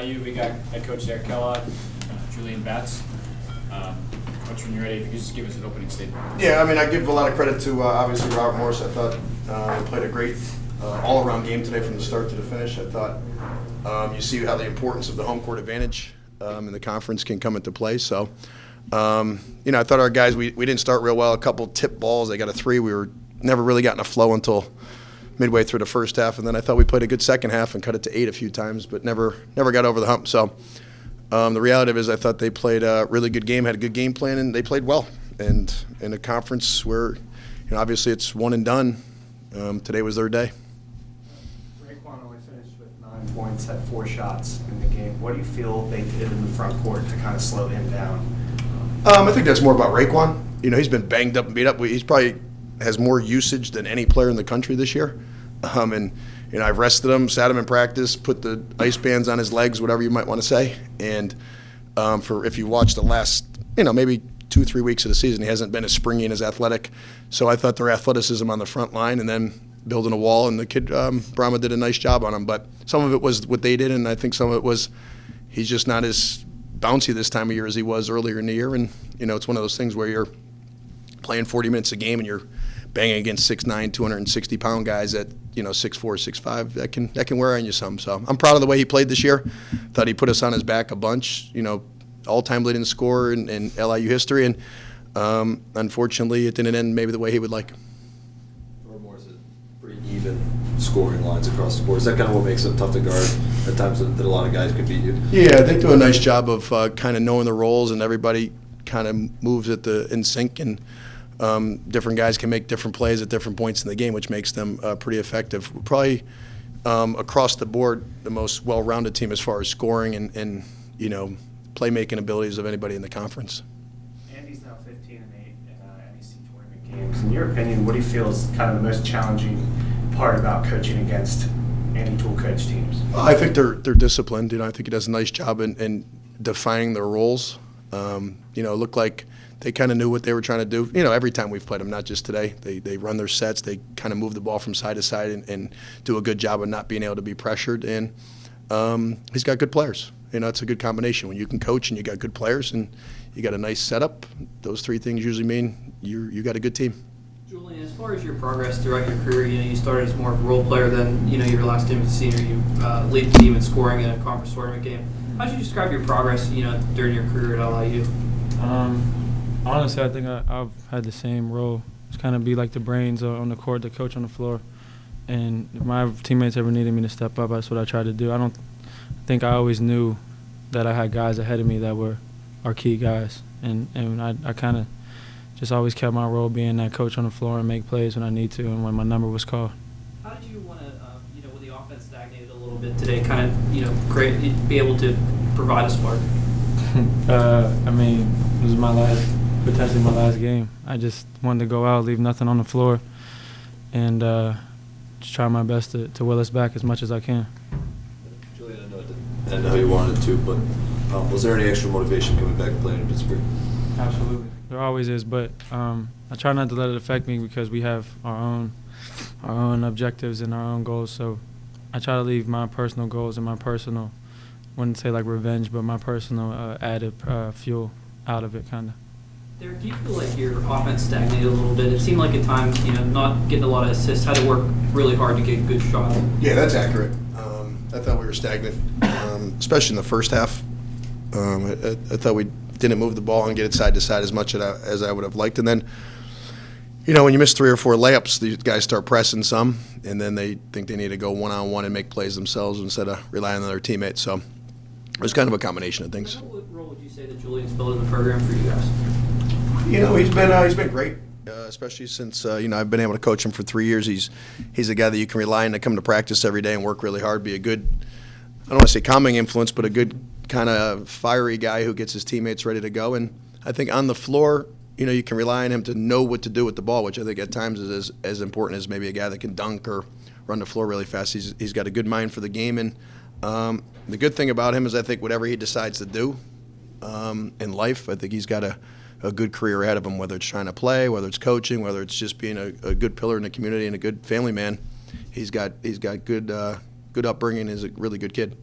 LIU, we got head coach there, Kellogg, Julian Batts. Coach, when you're ready, if you could just give us an opening statement. Yeah, I mean, I give a lot of credit to obviously Robert Morris. I thought he played a great all-around game today from the start to the finish. I thought you see how the importance of the home court advantage in the conference can come into play. So, I thought our guys, we didn't start real well. A couple tip balls, they got a three. We were never really got in a flow until midway through the first half, and then I thought we played a good second half and cut it to 8 a few times, but never got over the hump. So the reality of it is I thought they played a really good game, had a good game plan, and they played well. And in a conference where, obviously it's one and done, today was their day. Raekwon only finished with 9 points, had 4 shots in the game. What do you feel they did in the front court to kind of slow him down? I think that's more about Raekwon. He's been banged up and beat up. He's probably has more usage than any player in the country this year. I've rested him, sat him in practice, put the ice bands on his legs, whatever you might want to say. And for if you watch the last, maybe 2-3 weeks of the season, he hasn't been as springy and as athletic. So I thought their athleticism on the front line and then building a wall, and the kid, Brahma, did a nice job on him. But some of it was what they did, and I think some of it was he's just not as bouncy this time of year as he was earlier in the year. And, it's one of those things where you're playing 40 minutes a game and you're banging against 6'9", 260-pound guys at 6'4", 6'5". That can wear on you some. So I'm proud of the way he played this year. Thought he put us on his back a bunch. All-time leading scorer in LIU history, and unfortunately it didn't end maybe the way he would like. Or more is it pretty even scoring lines across the board? Is that kind of what makes them tough to guard at times that a lot of guys could beat you? Yeah, they do a nice job of kind of knowing the roles, and everybody kind of moves in sync, and different guys can make different plays at different points in the game, which makes them pretty effective. We're probably across the board the most well-rounded team as far as scoring and playmaking abilities of anybody in the conference. Andy's now 15-8 in NEC tournament games. In your opinion, what do you feel is kind of the most challenging part about coaching against Andy Tool coach teams? I think they're disciplined. I think he does a nice job in defining their roles. It looked like they kind of knew what they were trying to do. Every time we've played them, not just today. They run their sets. They kind of move the ball from side to side and do a good job of not being able to be pressured. And he's got good players. It's a good combination. When you can coach and you got good players and you got a nice setup, those 3 things usually mean you got a good team. Julian, as far as your progress throughout your career, you started as more of a role player than your last team as a senior. You lead the team in scoring in a conference tournament game. How would you describe your progress, during your career at LIU? Honestly, I think I've had the same role. It's kind of be like the brains on the court, the coach on the floor. And if my teammates ever needed me to step up, that's what I tried to do. I think I always knew that I had guys ahead of me that were our key guys. And I kind of just always kept my role being that coach on the floor and make plays when I need to and when my number was called. How did you want to, when the offense stagnated a little bit today, kind of, be able to provide a spark? It was potentially my last game. I just wanted to go out, leave nothing on the floor, and just try my best to will us back as much as I can. Julian, I know it didn't end how you wanted to, but was there any extra motivation coming back and playing in Pittsburgh? Absolutely. There always is, but I try not to let it affect me because we have our own objectives and our own goals. So I try to leave my personal goals and my personal, I wouldn't say like revenge, but my personal added fuel out of it, kind of. Derek, do you feel like your offense stagnated a little bit? It seemed like at times, not getting a lot of assists, had to work really hard to get a good shot. Yeah, that's accurate. I thought we were stagnant, especially in the first half. I thought we didn't move the ball and get it side to side as much as I would have liked. And then, when you miss 3 or 4 layups, these guys start pressing some, and then they think they need to go one-on-one and make plays themselves instead of relying on their teammates. So it was kind of a combination of things. What role would you say that Julian's filled in the program for you guys? He's been great, especially since I've been able to coach him for 3 years. He's a guy that you can rely on to come to practice every day and work really hard, be a good, I don't want to say calming influence, but a good kind of fiery guy who gets his teammates ready to go. And I think on the floor, you can rely on him to know what to do with the ball, which I think at times is as important as maybe a guy that can dunk or run the floor really fast. He's got a good mind for the game, and the good thing about him is I think whatever he decides to do in life, I think he's got a good career ahead of him, whether it's trying to play, whether it's coaching, whether it's just being a good pillar in the community and a good family man. He's got good upbringing. He's a really good kid.